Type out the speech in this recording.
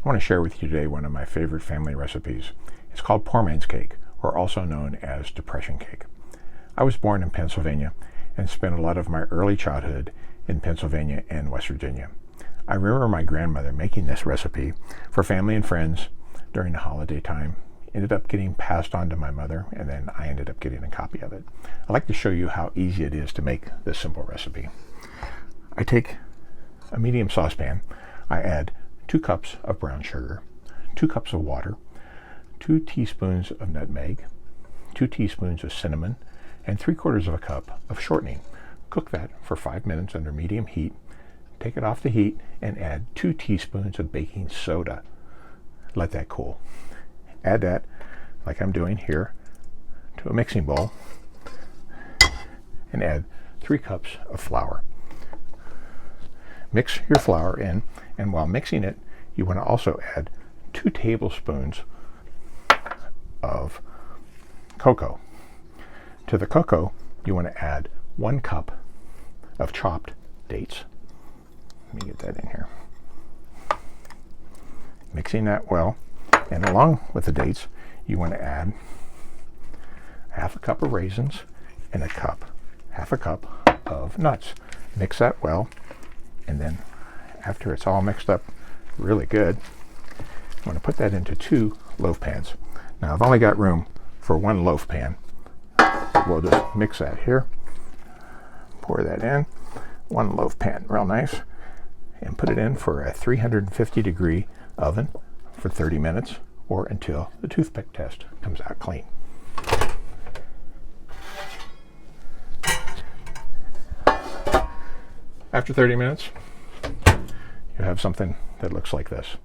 I want to share with you today one of my favorite family recipes. It's called poor man's cake, or also known as depression cake. I was born in Pennsylvania and spent a lot of my early childhood in Pennsylvania and West Virginia. I remember my grandmother making this recipe for family and friends during the holiday time. Ended up getting passed on to my mother, and then I ended up getting a copy of it. I'd like to show you how easy it is to make this simple recipe. I take a medium saucepan. I add 2 cups of brown sugar, 2 cups of water, 2 teaspoons of nutmeg, 2 teaspoons of cinnamon, and 3/4 of a cup of shortening. Cook that for 5 minutes under medium heat. Take it off the heat and add 2 teaspoons of baking soda. Let that cool. Add that, like I'm doing here, to a mixing bowl and add 3 cups of flour. Mix your flour in, and while mixing it, you want to also add 2 tablespoons of cocoa. To the cocoa, you want to add 1 cup of chopped dates. Let me get that in here. Mixing that well, and along with the dates, you want to add half a cup of raisins and half a cup of nuts. Mix that well, and then after it's all mixed up really good, I'm going to put that into 2 loaf pans. Now I've only got room for 1 loaf pan. We'll just mix that here, pour that in, 1 loaf pan, real nice, and put it in for a 350-degree oven for 30 minutes or until the toothpick test comes out clean. After 30 minutes, you have something that looks like this.